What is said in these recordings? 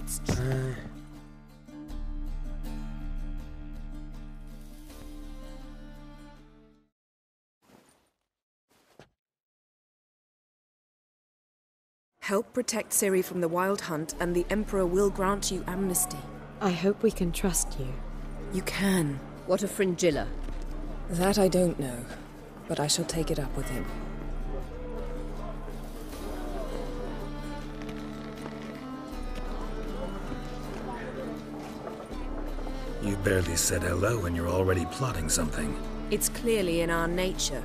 It's Help protect Ciri from the Wild Hunt, and the Emperor will grant you amnesty. I hope we can trust you. You can. What of Fringilla? That I don't know, but I shall take it up with him. You barely said hello and you're already plotting something. It's clearly in our nature.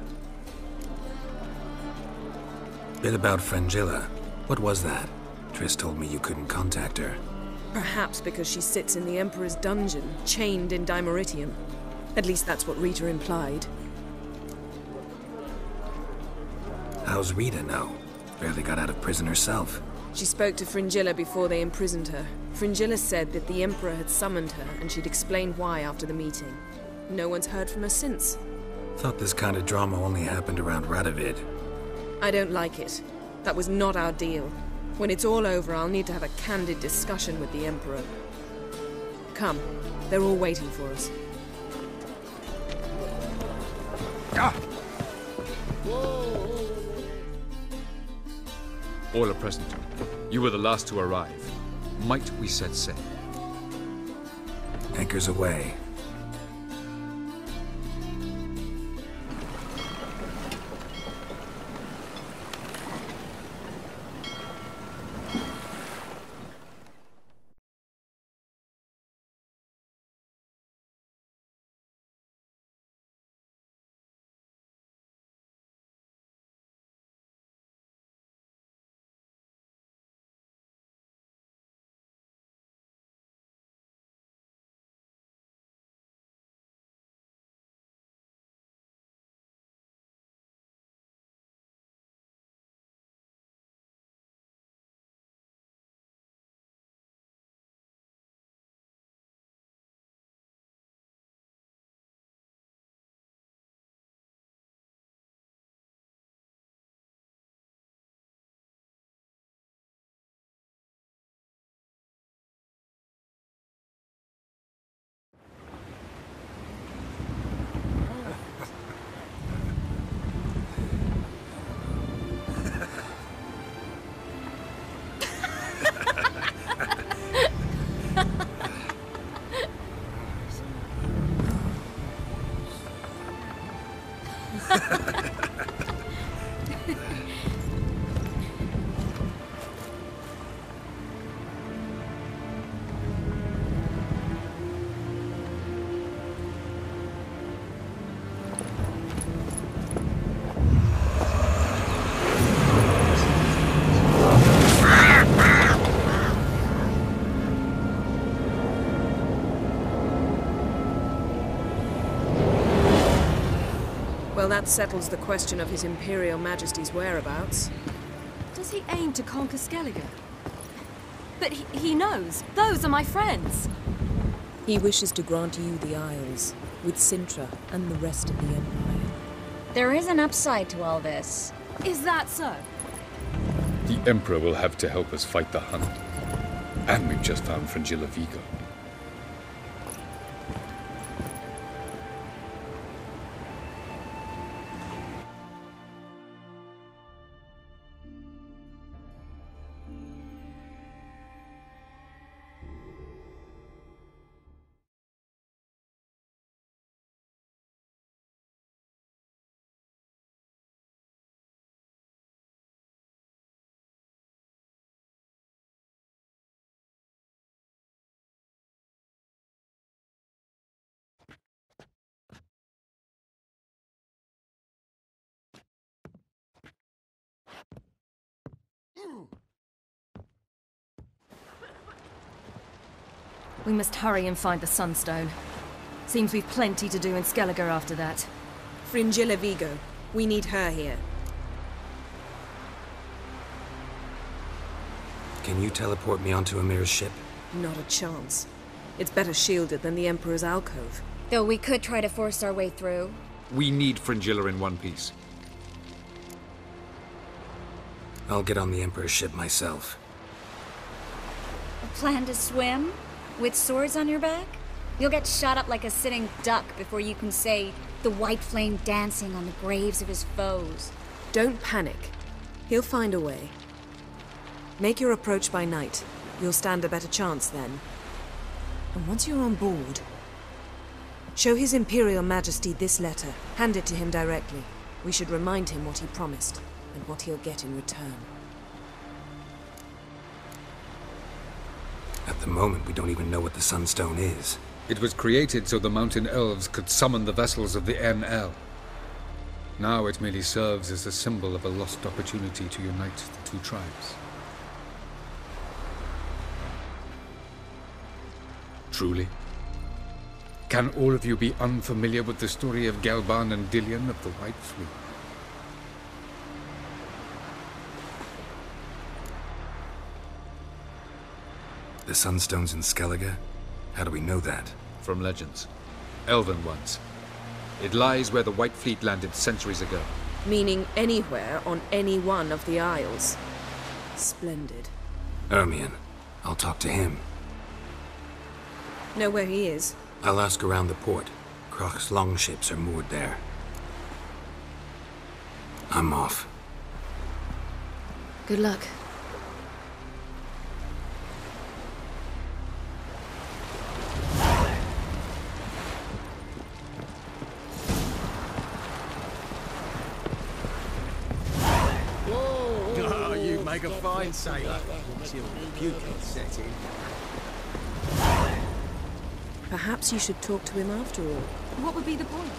Bit about Fringilla. What was that? Triss told me you couldn't contact her. Perhaps because she sits in the Emperor's dungeon, chained in Dimeritium. At least that's what Rita implied. How's Rita now? Barely got out of prison herself. She spoke to Fringilla before they imprisoned her. Fringilla said that the Emperor had summoned her, and she'd explained why after the meeting. No one's heard from her since. Thought this kind of drama only happened around Radovid. I don't like it. That was not our deal. When it's all over, I'll need to have a candid discussion with the Emperor. Come, they're all waiting for us. Ah! All are present. You were the last to arrive. Might we set sail? Anchors away. Well, that settles the question of His Imperial Majesty's whereabouts. Does he aim to conquer Skellige? But he knows. Those are my friends. He wishes to grant you the Isles, with Sintra and the rest of the Empire. There is an upside to all this. Is that so? The Emperor will have to help us fight the Hunt. And we've just found Fringilla VIGO. We must hurry and find the Sunstone. Seems we've plenty to do in Skellige after that. Fringilla VIGO. We need her here. Can you teleport me onto Amir's ship? Not a chance. It's better shielded than the Emperor's alcove. Though we could try to force our way through. We need Fringilla in one piece. I'll get on the Emperor's ship myself. plan to swim? With swords on your back? You'll get shot up like a sitting duck before you can say, the white flame dancing on the graves of his foes. Don't panic. He'll find a way. Make your approach by night. You'll stand a better chance then. And once you're on board, show His Imperial Majesty this letter. Hand it to him directly. We should remind him what he promised, and what he'll get in return. At the moment, we don't even know what the Sunstone is. It was created so the mountain elves could summon the vessels of the NL. Now it merely serves as a symbol of a lost opportunity to unite the two tribes. Truly? Can all of you be unfamiliar with the story of Galban and Dillion of the White Fleet? The Sunstone's in Skellige? How do we know that? From legends. Elven ones. It lies where the White Fleet landed centuries ago. Meaning anywhere on any one of the Isles. Splendid. Ermion. I'll talk to him. Know where he is? I'll ask around the port. Croc's longships are moored there. I'm off. Good luck. Oh, you make a fine sailor. Till puking set in. Perhaps you should talk to him after all. What would be the point?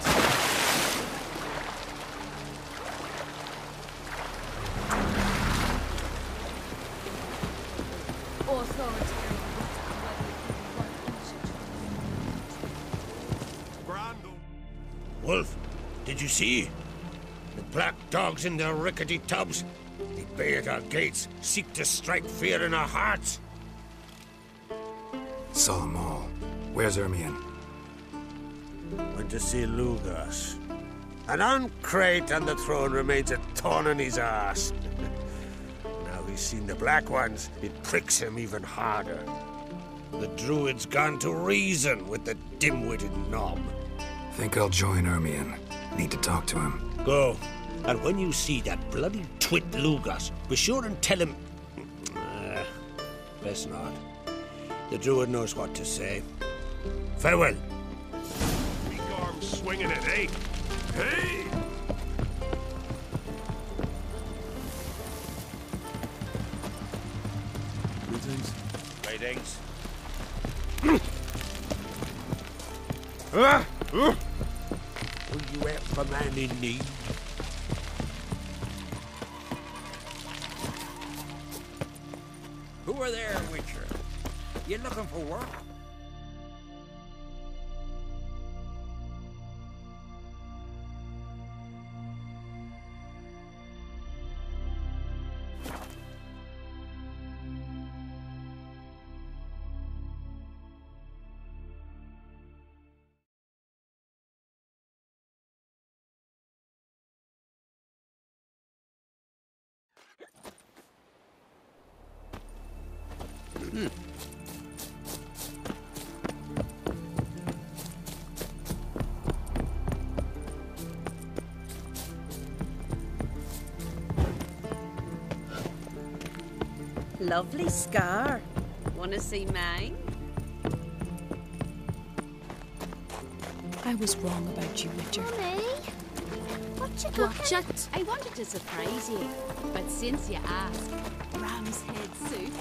Wolf, did you see? The black dogs in their rickety tubs. They bay at our gates, seek to strike fear in our hearts. Saw them all. Where's Ermion? Went to see Lugas. An uncrate on the throne remains a thorn in his arse. Now he's seen the black ones, it pricks him even harder. The druid's gone to reason with the dim-witted knob. Think I'll join Ermion. Need to talk to him. Go. And when you see that bloody twit Lugas, be sure and tell him... best not. The druid knows what to say. Farewell. Weak arm swinging it, eh? Hey! Greetings. Greetings. Will you help a man in need? Who are there, Witcher? You looking for work? Lovely scar. Wanna see mine? I was wrong about you, Witcher. Honey, what you cooking? Watch it. I wanted to surprise you, but since you asked, ram's head soup.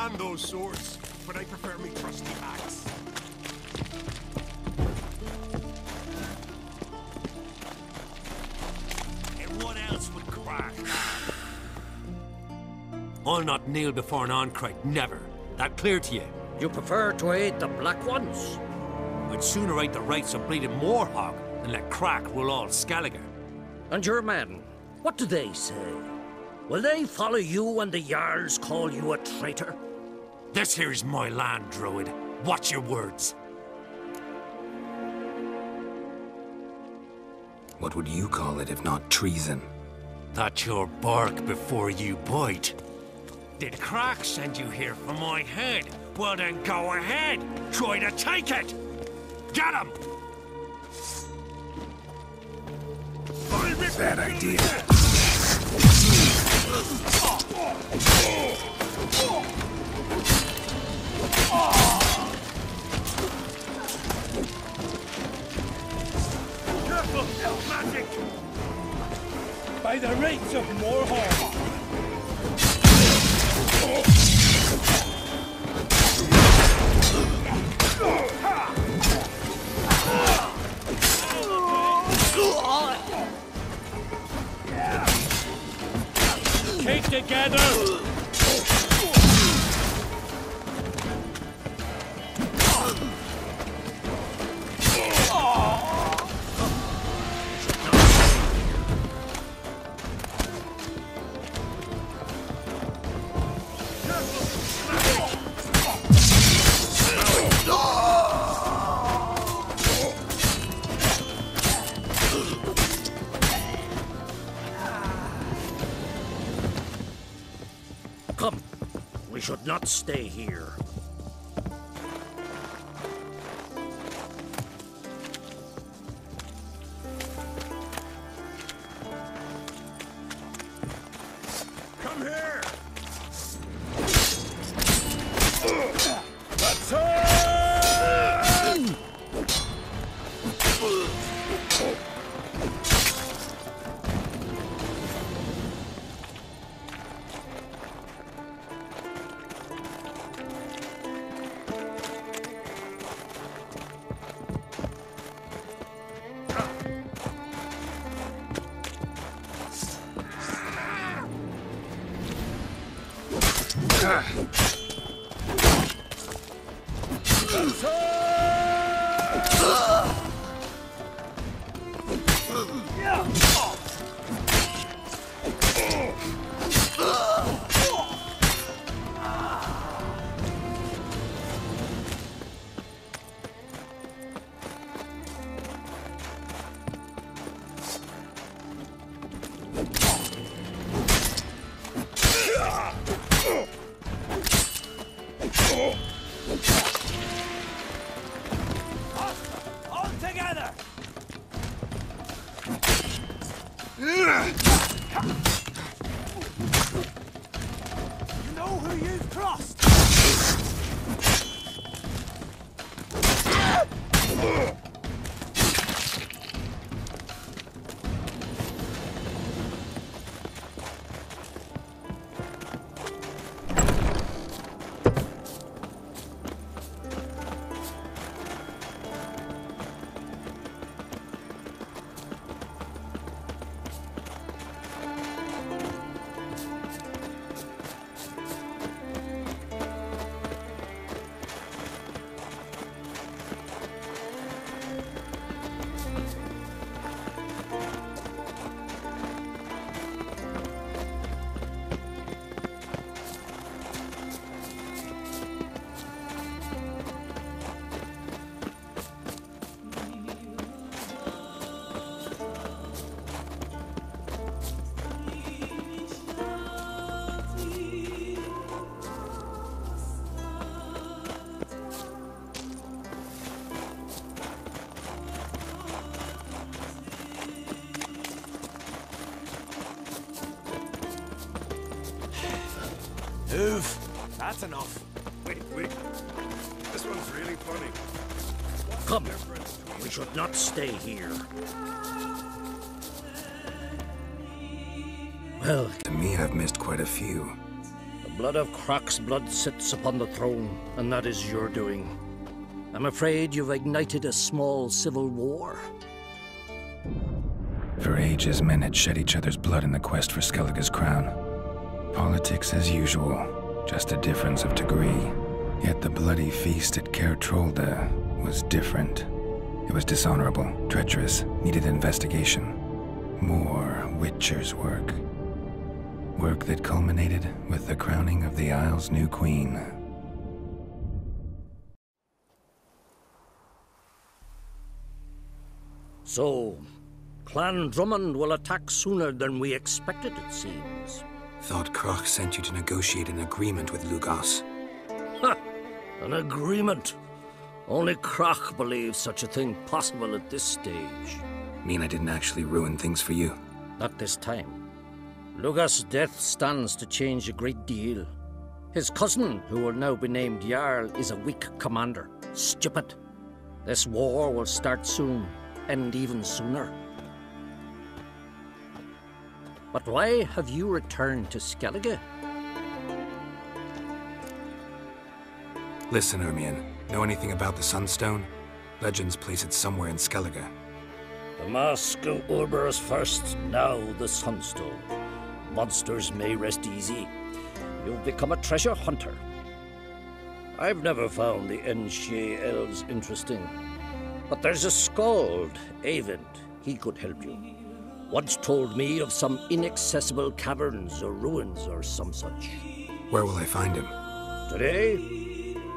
and those swords, but I prefer me trusty axe. And what else would crack? I'll not kneel before an Oncrite, never. That clear to you? You prefer to aid the Black Ones? I'd sooner aid the rights of bleeding Moorhog than let Crack rule all Skellige. And your men, what do they say? Will they follow you when the Jarls call you a traitor? This here's my land, Druid. Watch your words. What would you call it if not treason? That's your bark before you bite. Did Crack send you here for my head? Well then go ahead. Try to take it. Get him! Bad idea. Careful! Magic! By the rights of Moorhog! Take together! Come, we should not stay here. Come here! All together! You know who you've crossed? Move. That's enough. Wait. This one's really funny. Come, we should not stay here. Well, to me, I've missed quite a few. blood of Croc's blood sits upon the throne, and that is your doing. I'm afraid you've ignited a small civil war. For ages, men had shed each other's blood in the quest for Skellige's crown. Politics as usual, just a difference of degree. Yet the bloody feast at KAER was different. It was dishonorable, treacherous, needed investigation. More Witcher's work. Work that culminated with the crowning of the Isle's new queen. So, Clan Drummond will attack sooner than we expected, it seems. Thought Croc sent you to negotiate an agreement with Lugos. Ha! An agreement? Only Croc believes such a thing possible at this stage. Mean I didn't actually ruin things for you? Not this time. Lugos' death stands to change a great deal. His cousin, who will now be named Jarl, is a weak commander. Stupid. This war will start soon, end even sooner. But why have you returned to Skellige? Listen, Ermion. Know anything about the Sunstone? Legends place it somewhere in Skellige. The mask of Urberus first, now the Sunstone. Monsters may rest easy. You've become a treasure hunter. I've never found the Enshe elves interesting. But there's a skald, Eyvind. He could help you. Once told me of some inaccessible caverns or ruins or some such. Where will I find him? Today?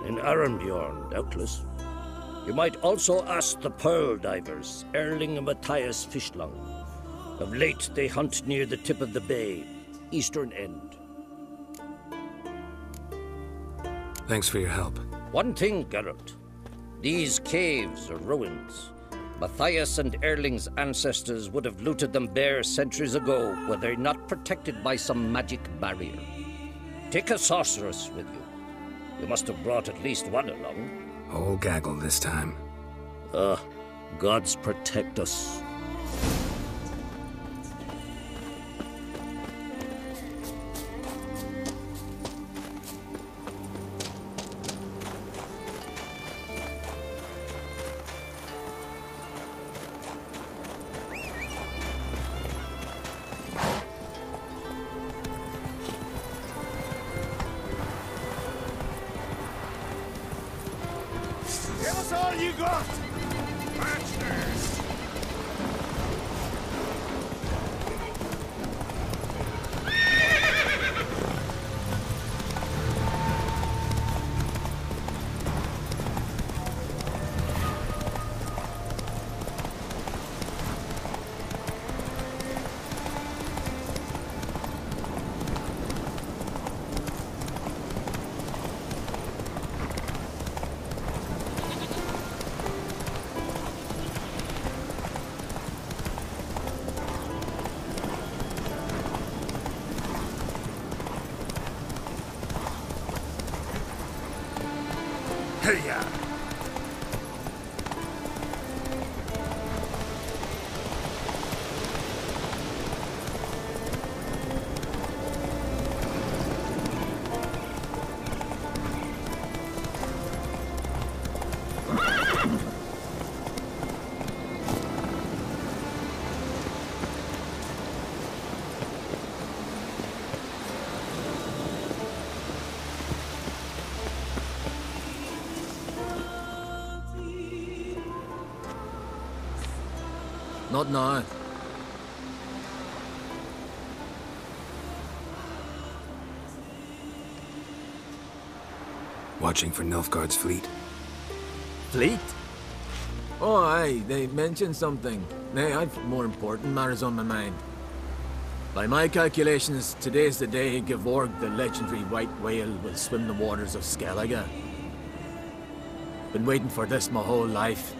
In Arenbjorn, doubtless. You might also ask the Pearl Divers, Erling and Matthias Fishlung. Of late, they hunt near the tip of the bay, eastern end. Thanks for your help. One thing, Geralt. These caves are ruins. Matthias and Erling's ancestors would have looted them bare centuries ago were they not protected by some magic barrier. Take a sorceress with you. You must have brought at least one along. Whole gaggle this time. Gods protect us. Give us all you got! Bastards! Hey-ya! Not now. Watching for Nilfgaard's fleet. Fleet? Oh, aye, they mentioned something. Nay, I've more important matters on my mind. By my calculations, today's the day Gevorg, the legendary white whale, will swim the waters of Skellige. Been waiting for this my whole life.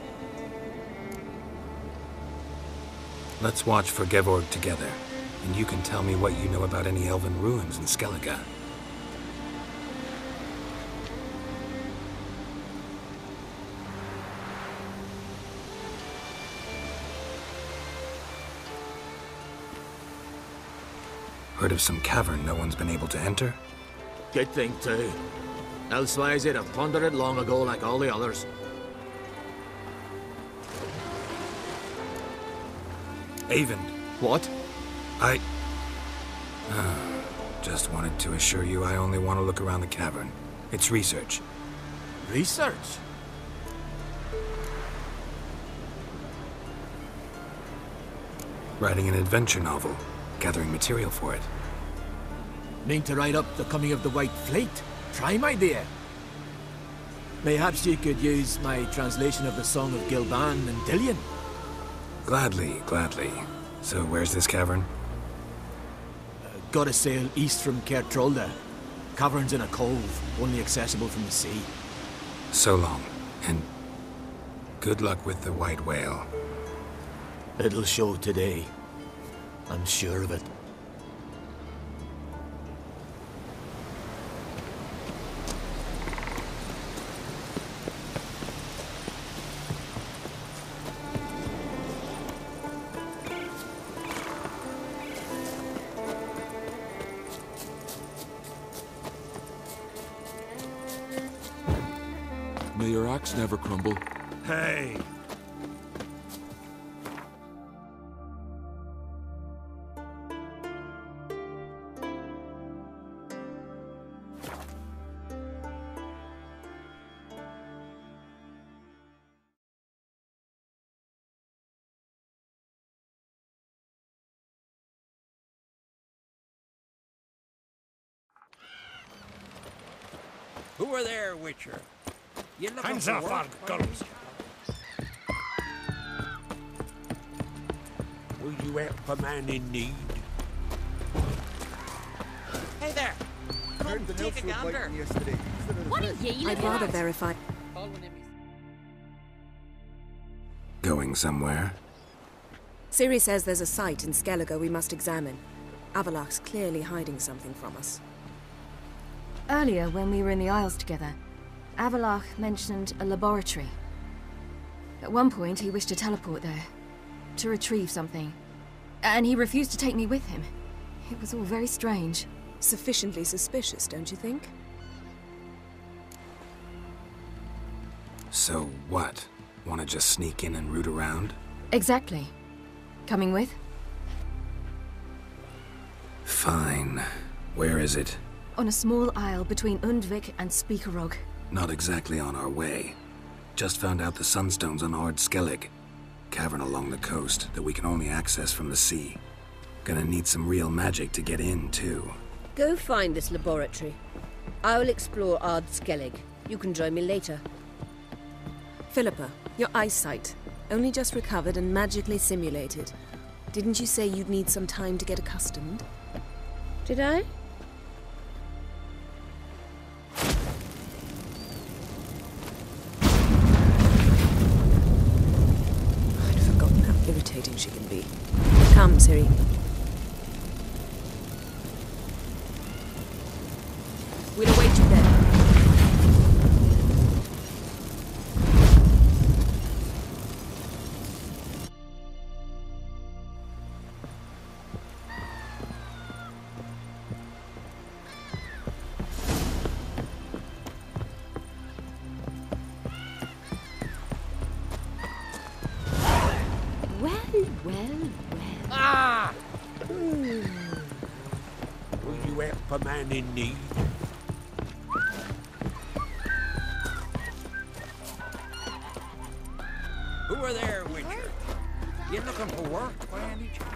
Let's watch for Gevorg together, and you can tell me what you know about any elven ruins in Skellige. Heard of some cavern no one's been able to enter? Good thing, too. Elsewise, they'd have plundered it long ago like all the others. Avon. What? Just wanted to assure you I only want to look around the cavern. It's research. Research? Writing an adventure novel. Gathering material for it. Mean to write up the coming of the White Fleet? Prime idea. Mayhaps you could use my translation of the Song of Gilban and Dillion. Gladly, gladly. So where's this cavern? Gotta sail east from Caer Trolda. Cavern's in a cove, only accessible from the sea. So long, and good luck with the white whale. It'll show today. I'm sure of it. May your axe never crumble. Hey! Who are there, Witcher? You looking Hands for off work, our guns! Will you help a man in need? Hey there! Come take a gander. What are ye I'd rather verify. Going somewhere? Ciri says there's a site in Skellige we must examine. Avallach's clearly hiding something from us. Earlier, when we were in the Isles together, Avallach mentioned a laboratory. At one point, he wished to teleport there, to retrieve something. And he refused to take me with him. It was all very strange. Sufficiently suspicious, don't you think? So what? Want to just sneak in and root around? Exactly. Coming with? Fine. Where is it? On a small isle between Undvik and Speakerog. Not exactly on our way. Just found out the sunstone's on Ard Skellig. Cavern along the coast that we can only access from the sea. Gonna need some real magic to get in, too. Go find this laboratory. I will explore Ard Skellig. You can join me later. Philippa, your eyesight. Only just recovered and magically simulated. Didn't you say you'd need some time to get accustomed? Did I? I'd forgotten how irritating she can be. Come, Ciri. We'll await you there. Will you help a man in need? Who are there, Witcher? You looking for work by any chance?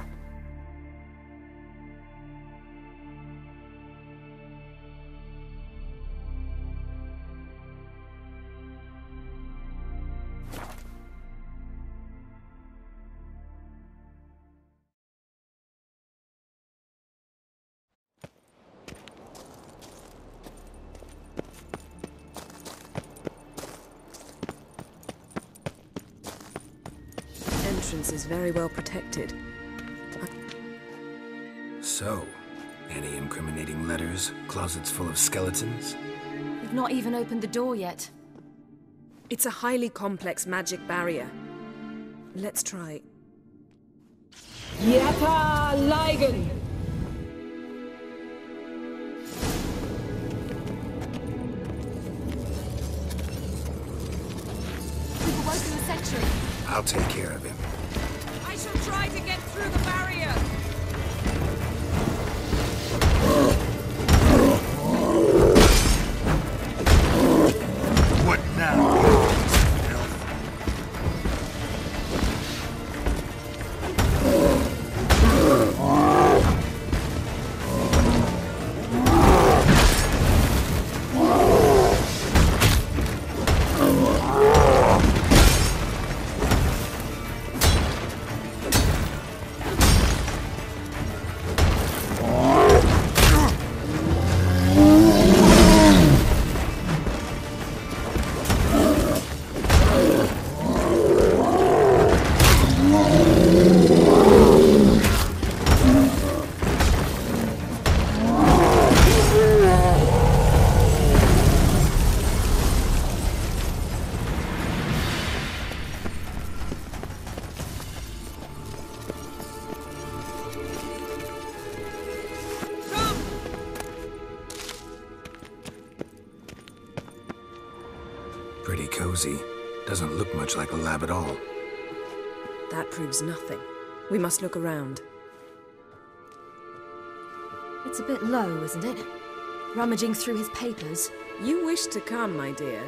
Entrance is very well protected. So, any incriminating letters? Closets full of skeletons? We've not even opened the door yet. It's a highly complex magic barrier. Let's try. Yata Ligen! I'll take care of him. I shall try to get through the barrier. What now? Pretty cozy. Doesn't look much like a lab at all. That proves nothing. We must look around. It's a bit low, isn't it? Rummaging through his papers. You wish to come, my dear.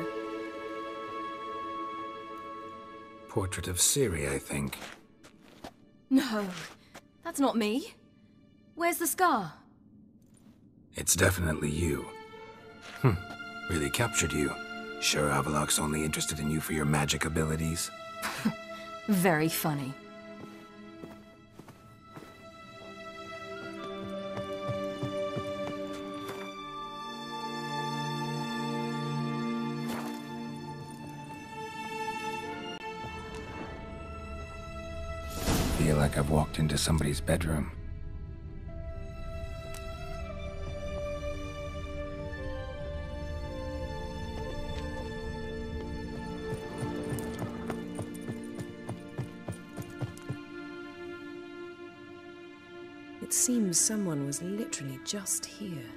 Portrait of Ciri, I think. No, that's not me. Where's the scar? It's definitely you. Really captured you. Sure Avallac'h's only interested in you for your magic abilities? Very funny. Feel like I've walked into somebody's bedroom. It seems someone was literally just here.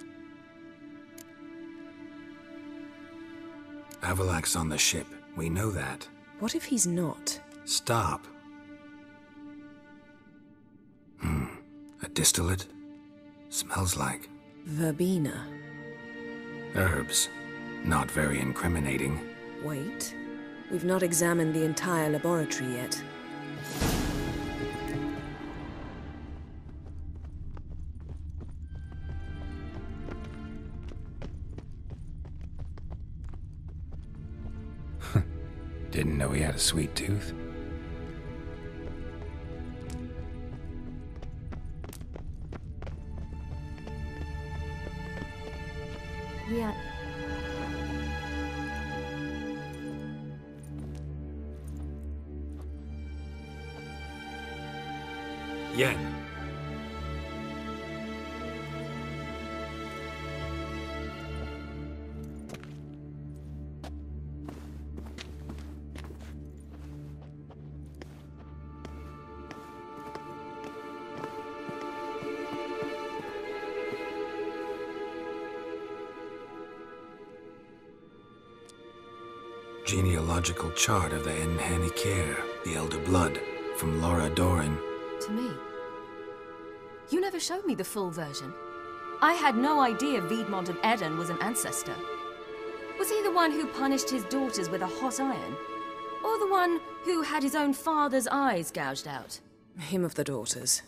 Avallac'h's on the ship. We know that. What if he's not? Stop. A distillate? Smells like... Verbena. herbs. Not very incriminating. Wait. We've not examined the entire laboratory yet. Didn't know he had a sweet tooth. Yeah. Yen. Genealogical chart of the KAER, the Elder Blood, from Laura Doran. To me? You never showed me the full version. I had no idea Viedmont of Eden was an ancestor. Was he the one who punished his daughters with a hot iron? Or the one who had his own father's eyes gouged out? Him of the daughters.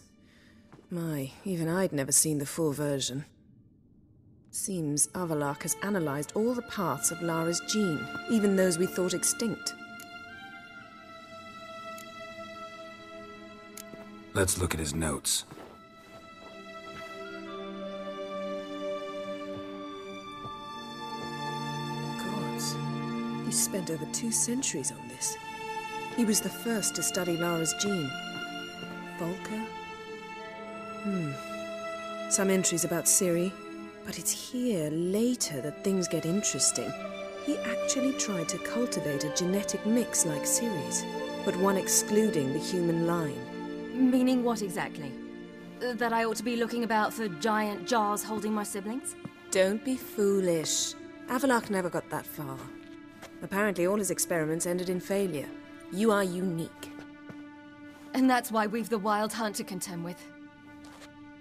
My, even I'd never seen the full version. Seems Avallac'h has analyzed all the paths of Lara's gene, even those we thought extinct. Let's look at his notes. Gods, he spent over 2 centuries on this. He was the first to study Lara's gene. Volker? Some entries about Ciri. But it's here, later, that things get interesting. He actually tried to cultivate a genetic mix like Ciri's, but one excluding the human line. Meaning what exactly? That I ought to be looking about for giant jars holding my siblings? Don't be foolish. Avallac'h never got that far. Apparently all his experiments ended in failure. You are unique. And that's why we've the Wild Hunt to contend with.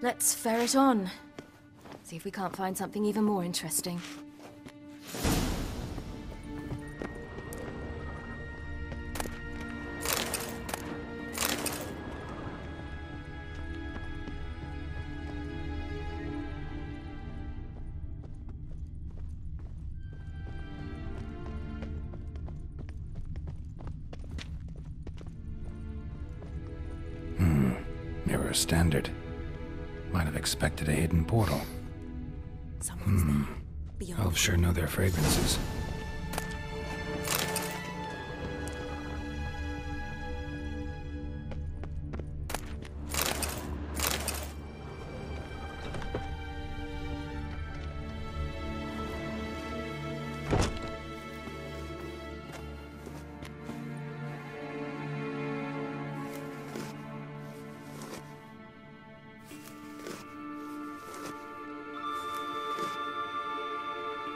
Let's ferret on. See if we can't find something even more interesting. Mirror standard. Might have expected a hidden portal. Someone's there. Beyond. Elves sure know their fragrances.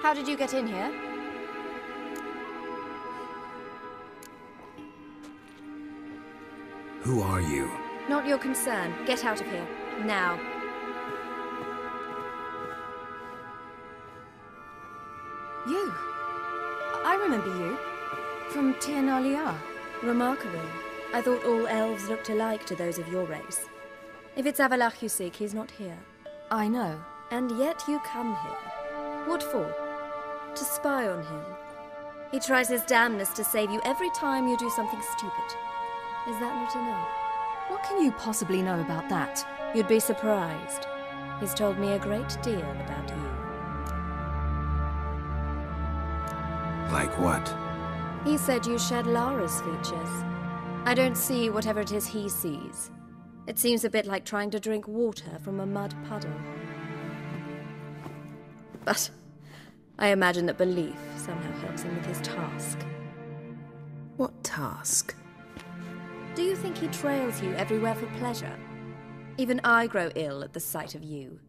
How did you get in here? Who are you? Not your concern. Get out of here. Now. You. I remember you. From Tirnalia. Remarkable. I thought all elves looked alike to those of your race. If it's Avallac'h you seek, he's not here. I know. And yet you come here. What for? To spy on him. He tries his damnedest to save you every time you do something stupid. Is that not enough? What can you possibly know about that? You'd be surprised. He's told me a great deal about you. Like what? He said you shared Lara's features. I don't see whatever it is he sees. It seems a bit like trying to drink water from a mud puddle. But I imagine that belief somehow helps him with his task. What task? Do you think he trails you everywhere for pleasure? Even I grow ill at the sight of you.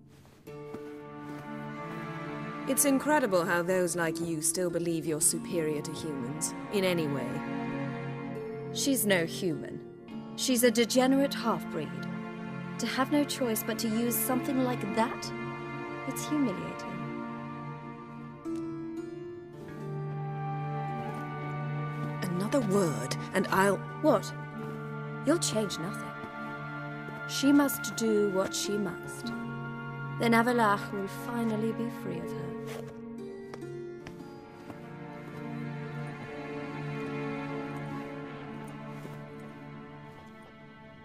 It's incredible how those like you still believe you're superior to humans, in any way. She's no human. She's a degenerate half-breed. To have no choice but to use something like that? It's humiliating. Another word, and I'll... What? You'll change nothing. She must do what she must. Then Avallac'h will finally be free of her.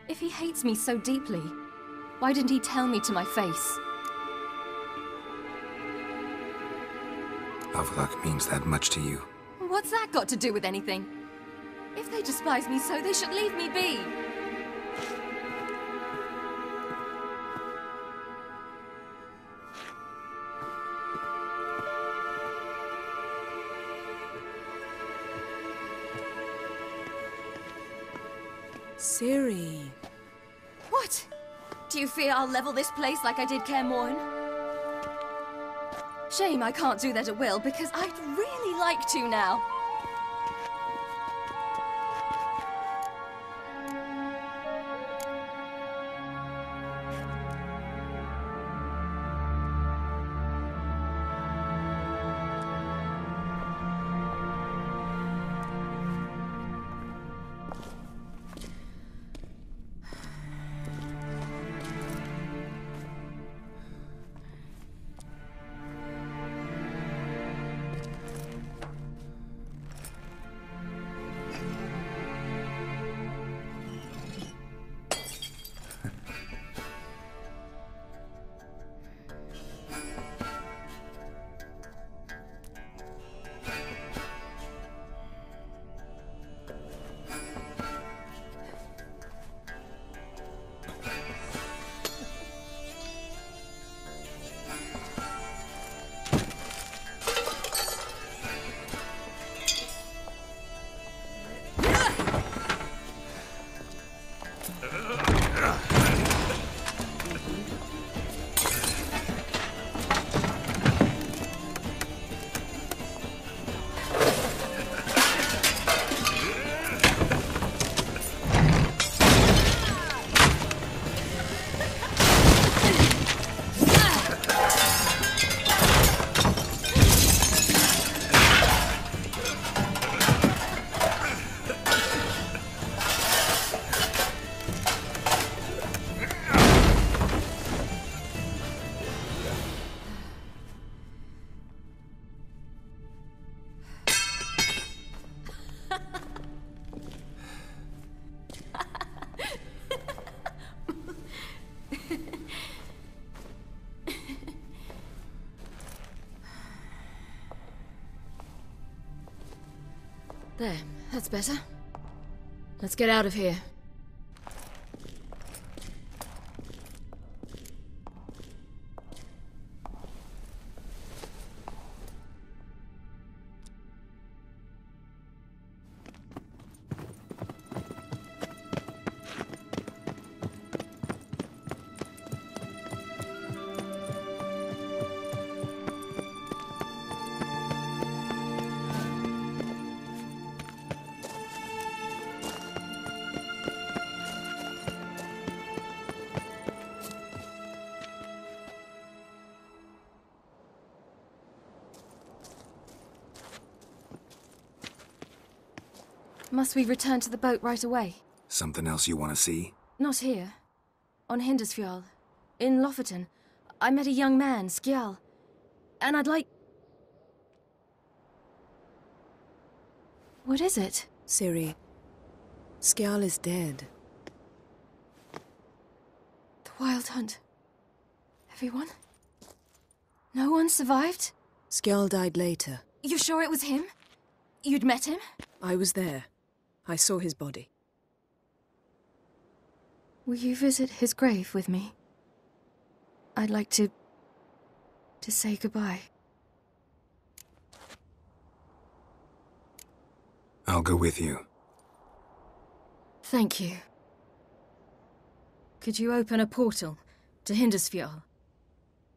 If he hates me so deeply, why didn't he tell me to my face? Avallac'h means that much to you. What's that got to do with anything? If they despise me so, they should leave me be. Ciri. What? Do you fear I'll level this place like I did Kaer Morhen? Shame I can't do that at will, because I'd really like to now. There, that's better. Let's get out of here. Must we return to the boat right away? Something else you want to see? Not here. On Hindersfjall. In Lofoten. I met a young man, Skjal. And I'd like... What is it? Ciri. Skjal is dead. The Wild Hunt. Everyone? No one survived? Skjal died later. You sure it was him? You'd met him? I was there. I saw his body. Will you visit his grave with me? I'd like to say goodbye. I'll go with you. Thank you. Could you open a portal to Hindersfjall?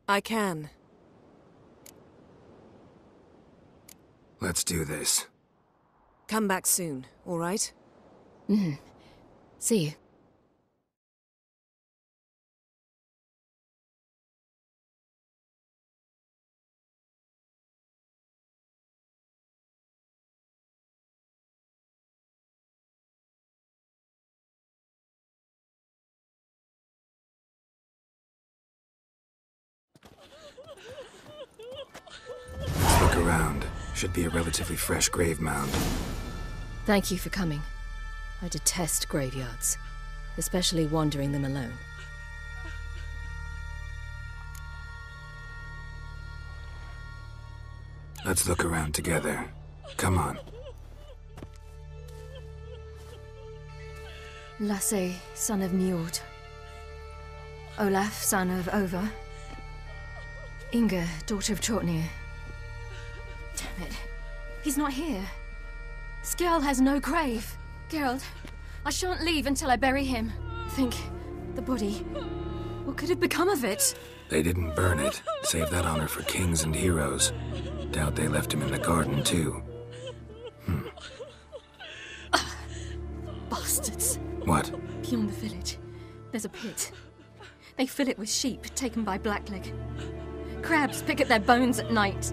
I can. Let's do this. Come back soon, all right? Mm-hmm. See you. Let's look around. Should be a relatively fresh grave mound. Thank you for coming. I detest graveyards, especially wandering them alone. Let's look around together. Come on. Lasse, son of Njord. Olaf, son of Over. Inga, daughter of Trotnir. Damn it. He's not here. Skjal has no grave. Geralt, I shan't leave until I bury him. Think, the body. What could have become of it? They didn't burn it. Save that honor for kings and heroes. Doubt they left him in the garden, too. Bastards. What? Beyond the village, there's a pit. They fill it with sheep taken by Blackleg. Crabs pick at their bones at night.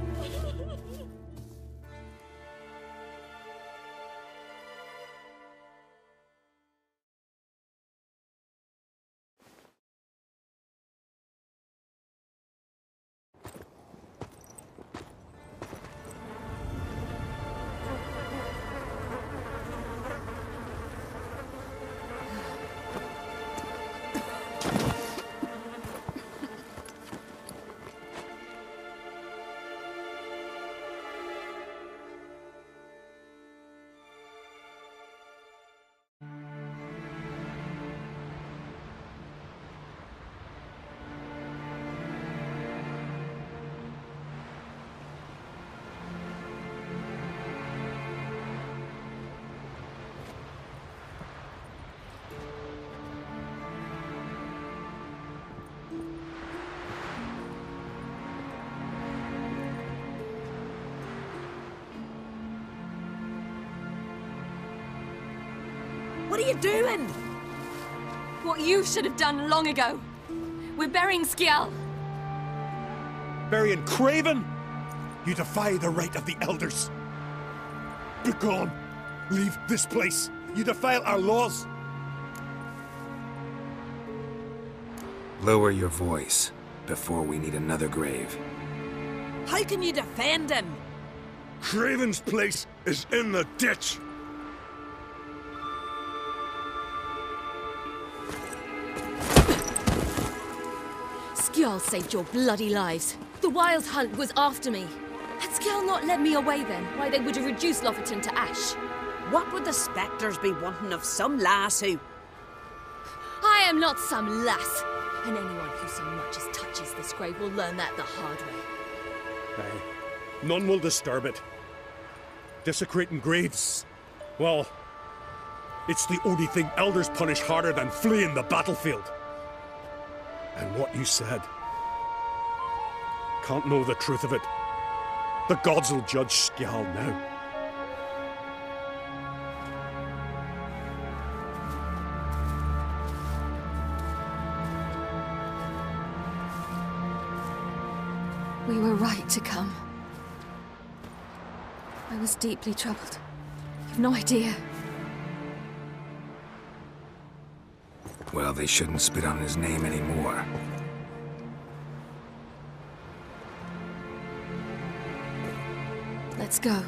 What are you doing? What you should have done long ago. We're burying Skjal. Burying Craven? You defy the right of the elders. Begone. Leave this place. You defile our laws. Lower your voice before we need another grave. How can you defend him? Craven's place is in the ditch. Skjal saved your bloody lives. The Wild Hunt was after me. Had Skjal not led me away then, why they would have reduced Lofoten to ash. What would the spectres be wanting of some lass who... I am not some lass, and anyone who so much as touches this grave will learn that the hard way. Aye. None will disturb it. Desecrating graves, well, it's the only thing elders punish harder than fleeing the battlefield. And what you said, can't know the truth of it. The gods will judge Skjal now. We were right to come. I was deeply troubled. You've no idea. Well, they shouldn't spit on his name anymore. Let's go.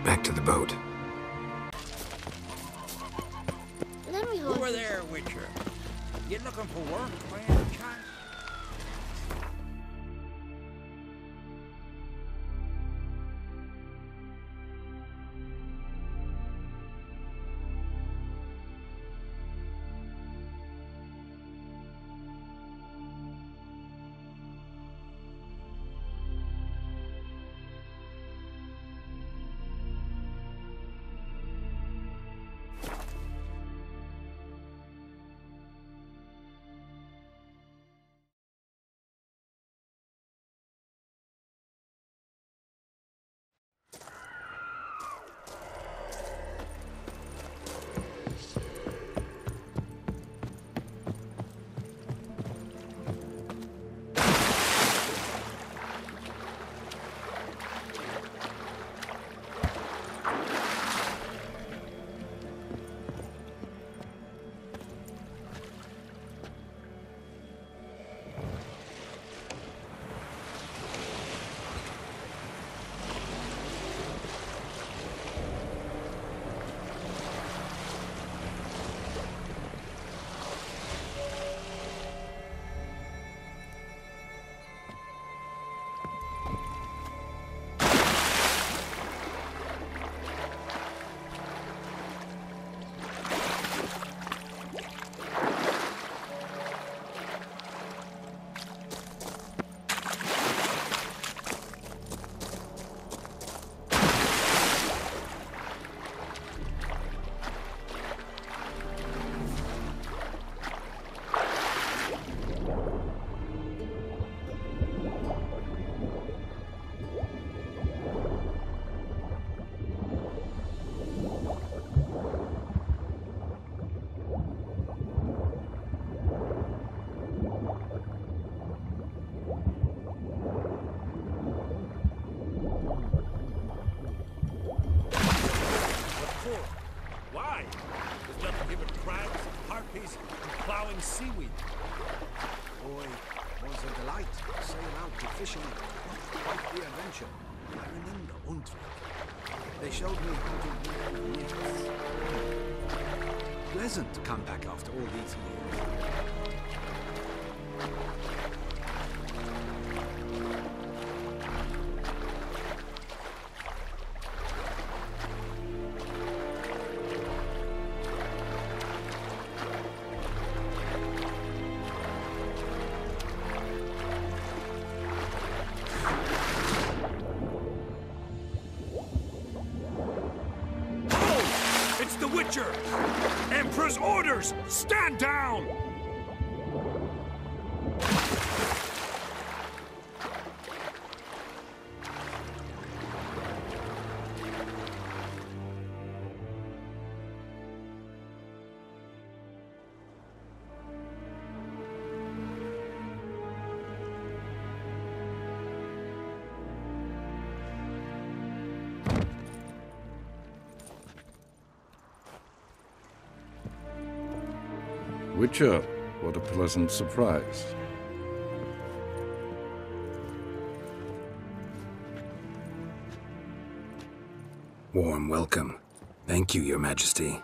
Back to the boat. Over there, Witcher. You looking for work by any chance? Seaweed. Boy, was a delight to sail out to fishing. Quite the adventure. I remember Untitled. They showed me how to weave nets. Pleasant to come back after all these years. Emperor's orders! Stand down! Witcher, what a pleasant surprise. Warm welcome. Thank you, Your Majesty.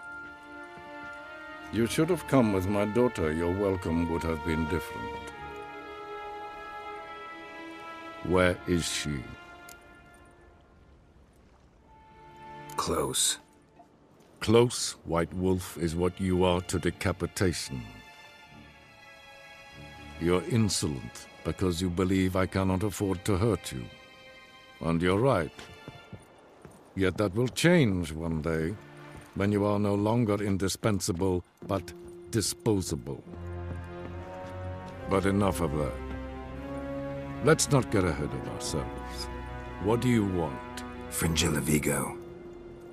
You should have come with my daughter. Your welcome would have been different. Where is she? Close. Close, White Wolf, is what you are to decapitation. You're insolent because you believe I cannot afford to hurt you. And you're right. Yet that will change one day, when you are no longer indispensable, but disposable. But enough of that. Let's not get ahead of ourselves. What do you want? Fringilla Vigo.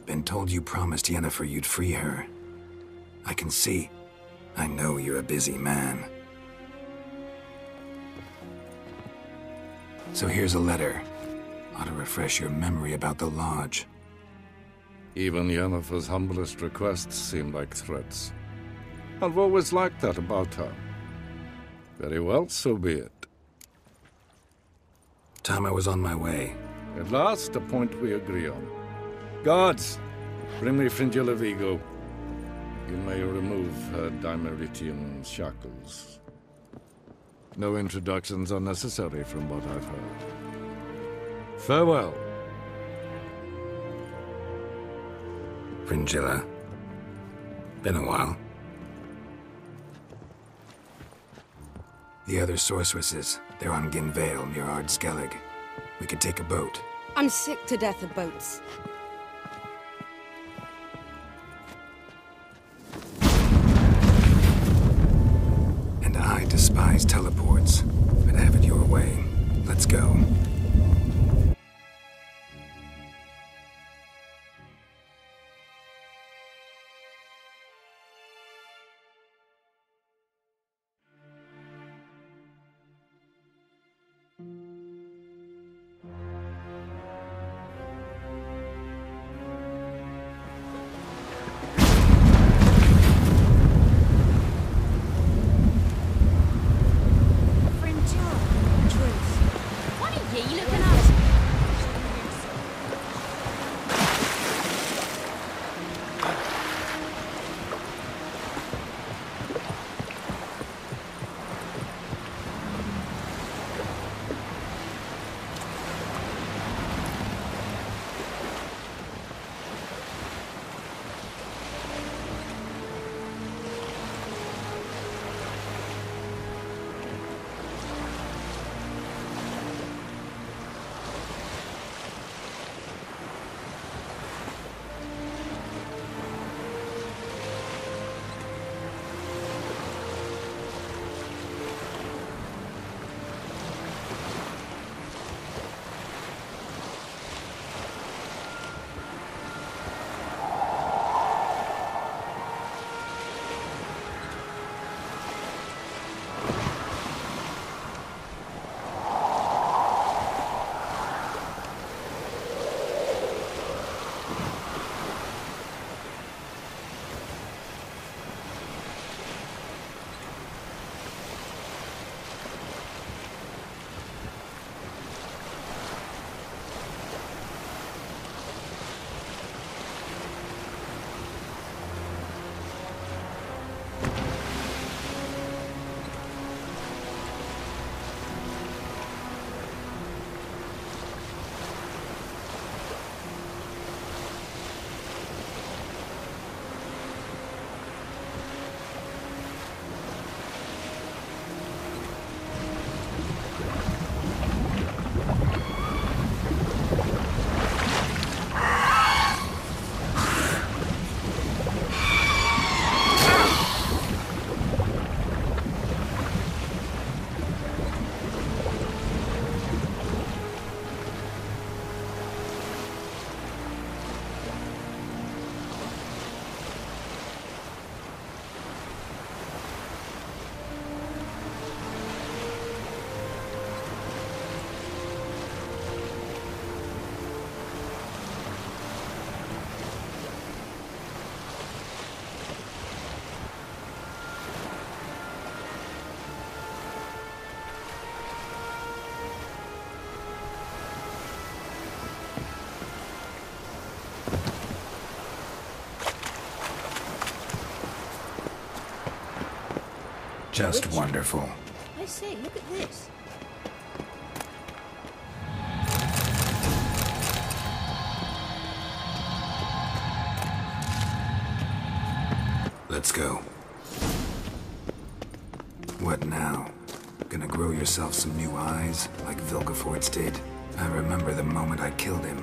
Been told you promised Yennefer you'd free her. I can see. I know you're a busy man. So here's a letter. Ought to refresh your memory about the Lodge. Even Yennefer's humblest requests seem like threats. I've always liked that about her. Very well, so be it. Time I was on my way. At last, a point we agree on. Guards, bring me Fringilla Vigo. You may remove her Dimeritian shackles. No introductions are necessary from what I've heard. Farewell. Fringilla. Been a while. The other sorceresses, they're on Ginvale near Ard Skellig. We could take a boat. I'm sick to death of boats. And I despise teleports. But have it your way. Let's go. Just wonderful. I say, look at this. Let's go. What now? Gonna grow yourself some new eyes, like Vilgefortz did? I remember the moment I killed him.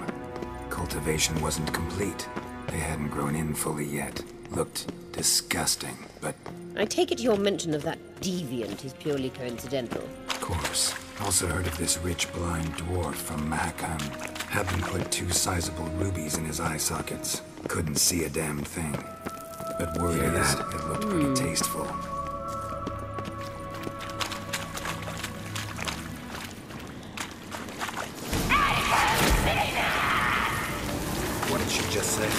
Cultivation wasn't complete. They hadn't grown in fully yet. Looked disgusting, but... I take it your mention of that deviant is purely coincidental. Of course. Also heard of this rich blind dwarf from Mahakam. Had them put 2 sizable rubies in his eye sockets. Couldn't see a damn thing. But worried of that, it looked pretty tasteful. What did she just say?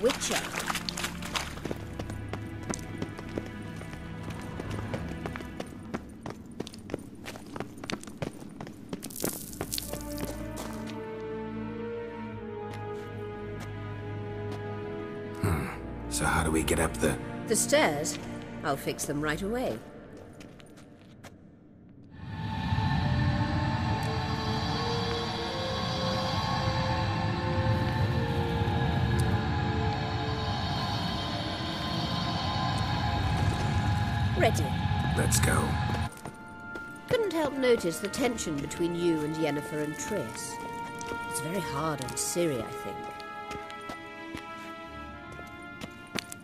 Witcher. So how do we get up the... The stairs? I'll fix them right away. Ready. Let's go. Couldn't help notice the tension between you and Yennefer and Triss. It's very hard on Ciri, I think.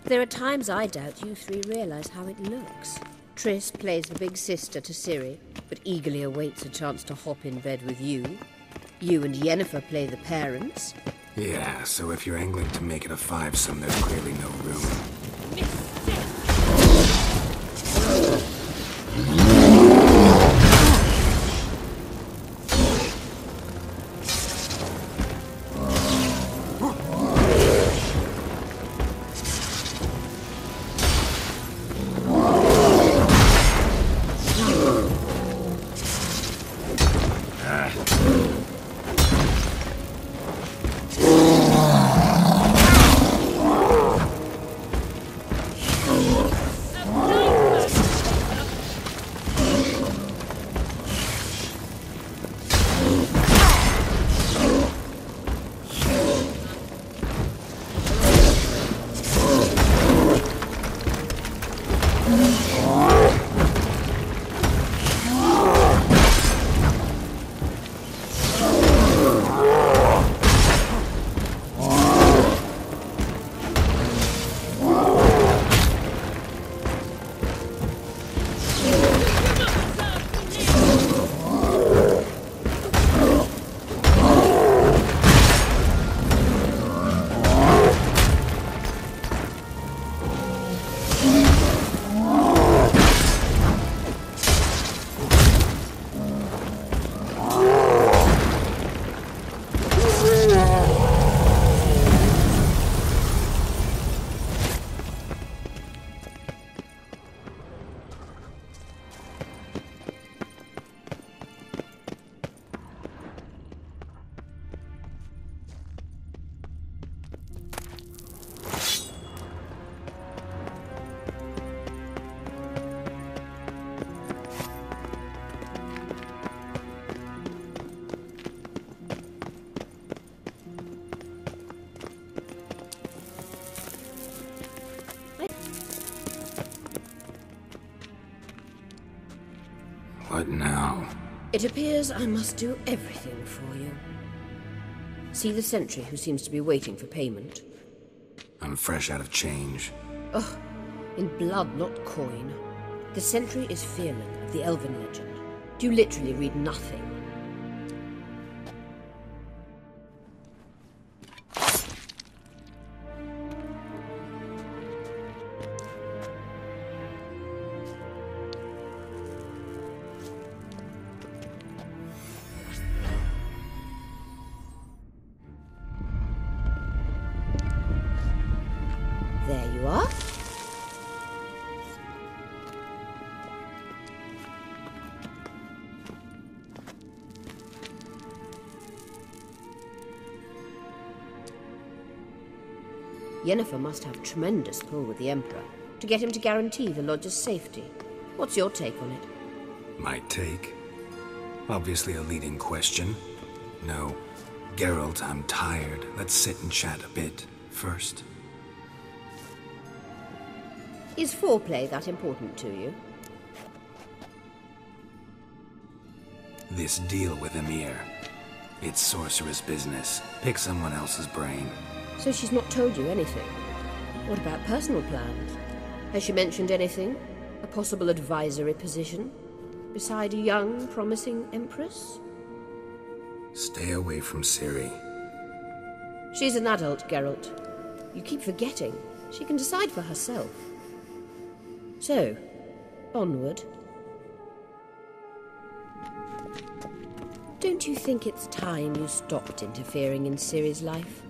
There are times I doubt you 3 realize how it looks. Triss plays the big sister to Ciri, but eagerly awaits a chance to hop in bed with you. You and Yennefer play the parents. Yeah, so if you're angling to make it a 5-some, there's clearly no room. What now? It appears I must do everything for you. See the sentry who seems to be waiting for payment? I'm fresh out of change. Ugh, in blood, not coin. The sentry is Fearman of the Elven legend. Do you literally read nothing? There you are. Yennefer must have tremendous pull with the Emperor to get him to guarantee the Lodge's safety. What's your take on it? My take? Obviously a leading question. No. Geralt, I'm tired. Let's sit and chat a bit first. Is foreplay that important to you? This deal with Emir. It's sorceress business. Pick someone else's brain. So she's not told you anything? What about personal plans? Has she mentioned anything? A possible advisory position? Beside a young, promising Empress? Stay away from Ciri. She's an adult, Geralt. You keep forgetting. She can decide for herself. So, onward. Don't you think it's time you stopped interfering in Ciri's life?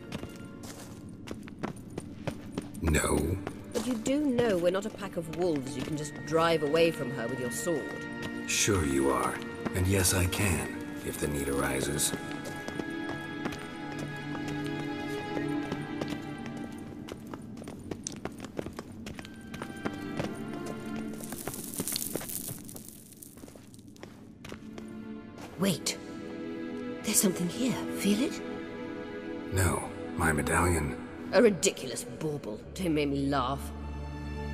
No. But you do know we're not a pack of wolves you can just drive away from her with your sword. Sure you are. And yes, I can, if the need arises. Wait. There's something here. Feel it? No. My medallion. A ridiculous bauble. Don't make me laugh.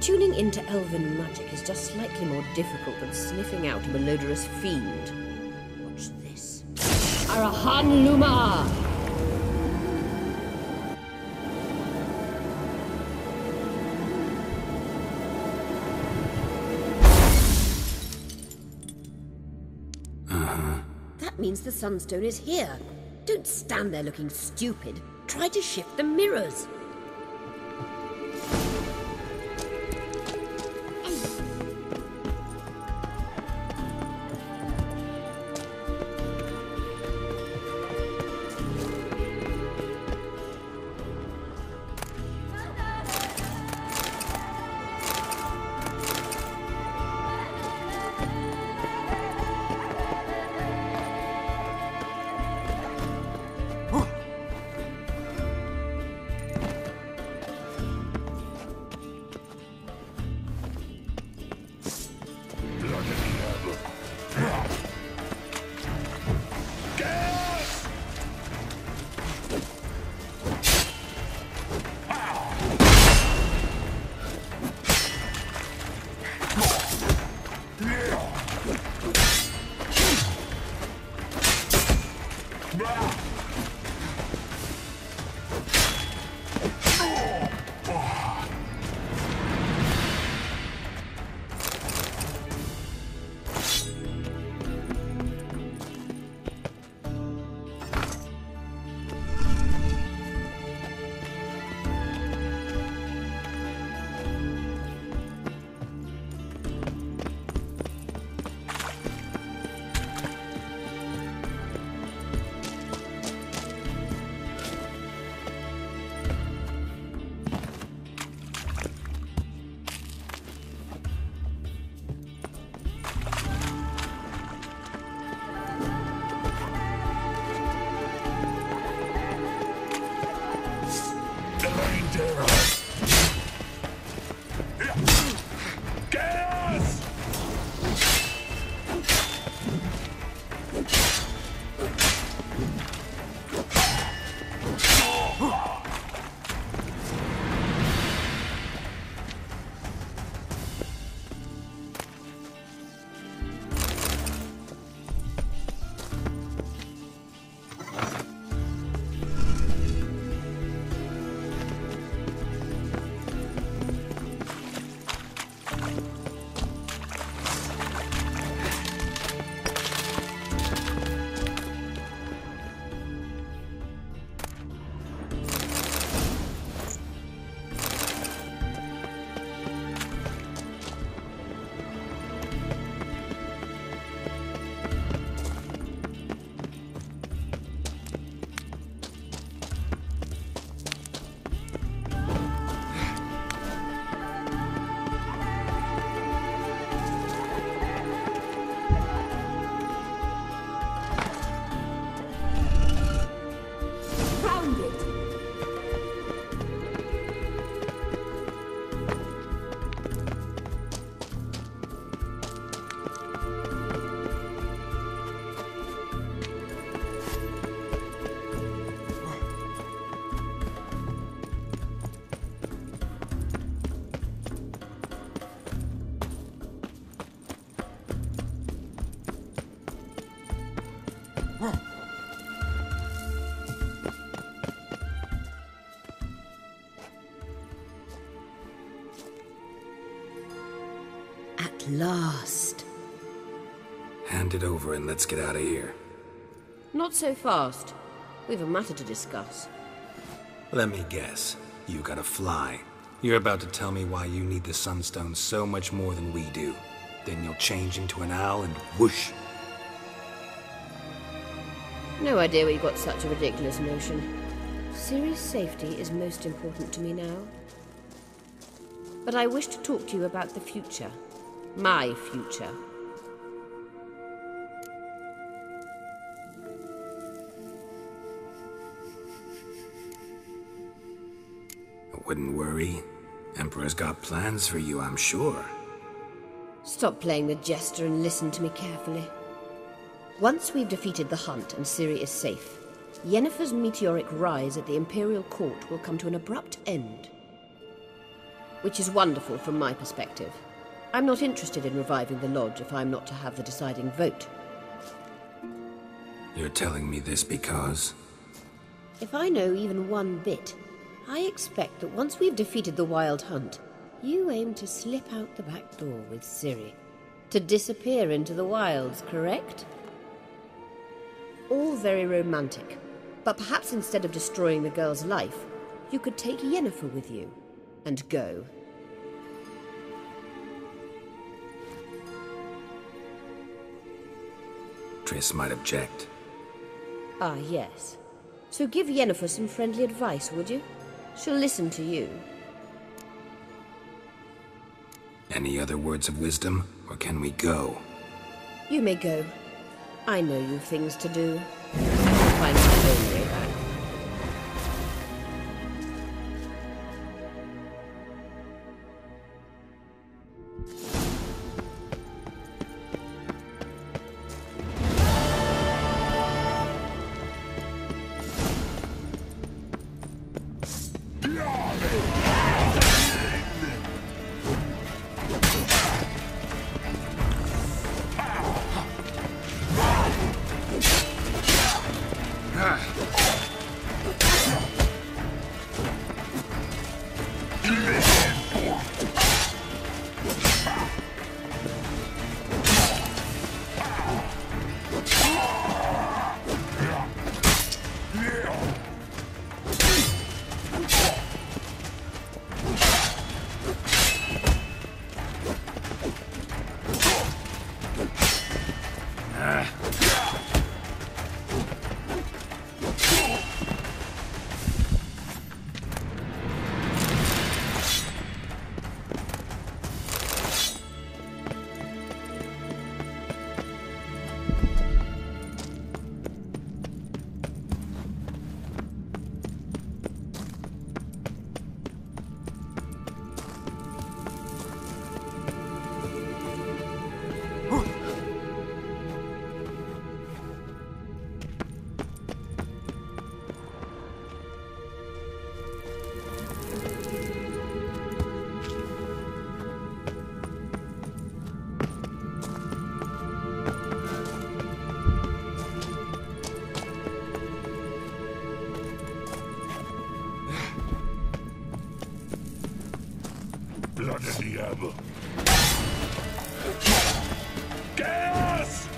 Tuning into elven magic is just slightly more difficult than sniffing out a malodorous fiend. Watch this. Arahan Luma! That means the Sunstone is here. Don't stand there looking stupid. Try to shift the mirrors. At last. Hand it over and let's get out of here. Not so fast. We've a matter to discuss. Let me guess. You gotta fly. You're about to tell me why you need the Sunstone so much more than we do. Then you'll change into an owl and whoosh. No idea where you got such a ridiculous notion. Ciri's safety is most important to me now. But I wish to talk to you about the future. My future. I wouldn't worry. Emperor's got plans for you, I'm sure. Stop playing the jester and listen to me carefully. Once we've defeated the hunt and Ciri is safe, Yennefer's meteoric rise at the Imperial Court will come to an abrupt end. Which is wonderful from my perspective. I'm not interested in reviving the Lodge if I'm not to have the deciding vote. You're telling me this because... If I know even one bit, I expect that once we've defeated the Wild Hunt, you aim to slip out the back door with Ciri. To disappear into the wilds, correct? All very romantic. But perhaps instead of destroying the girl's life, you could take Yennefer with you. And go. Triss might object. Ah, yes. So give Yennefer some friendly advice, would you? She'll listen to you. Any other words of wisdom, or can we go? You may go. I know you've things to do. I'll find my own way back. Blood of the diable. Gas!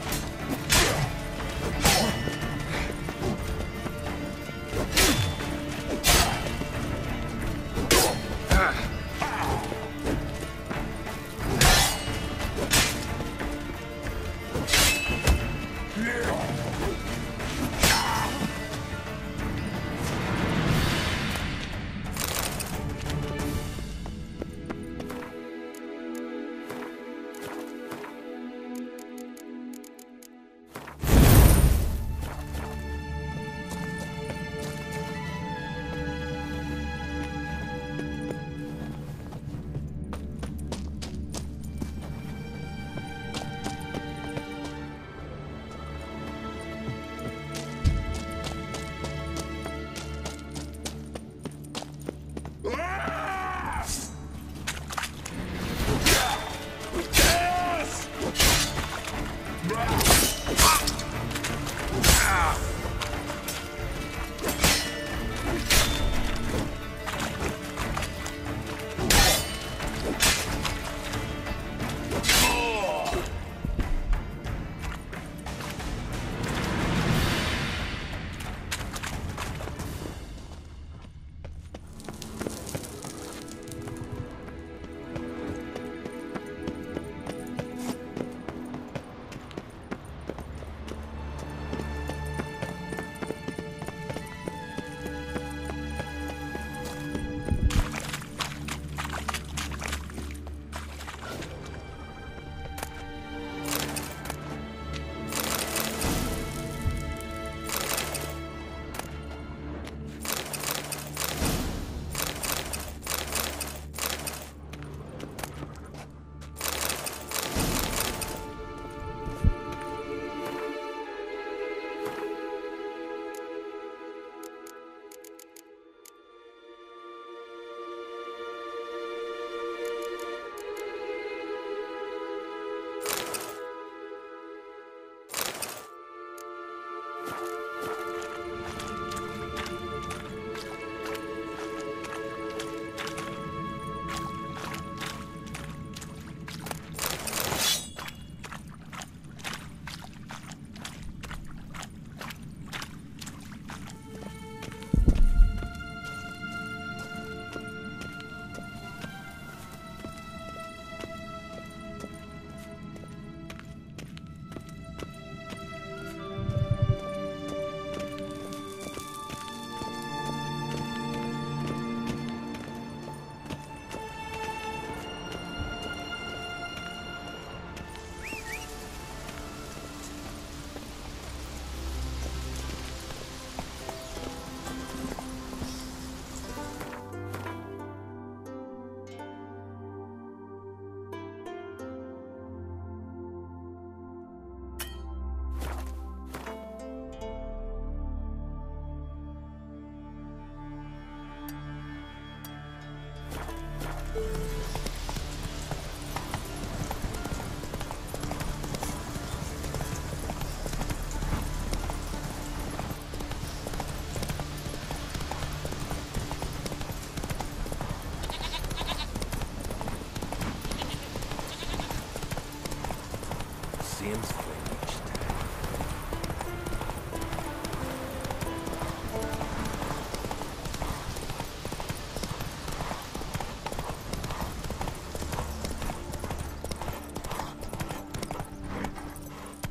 same thing each time.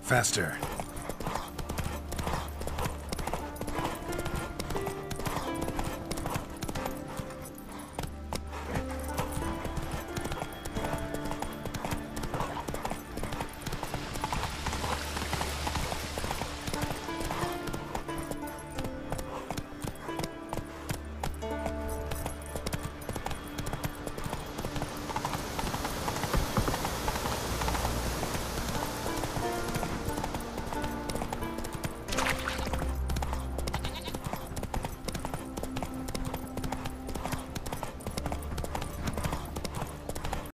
Faster.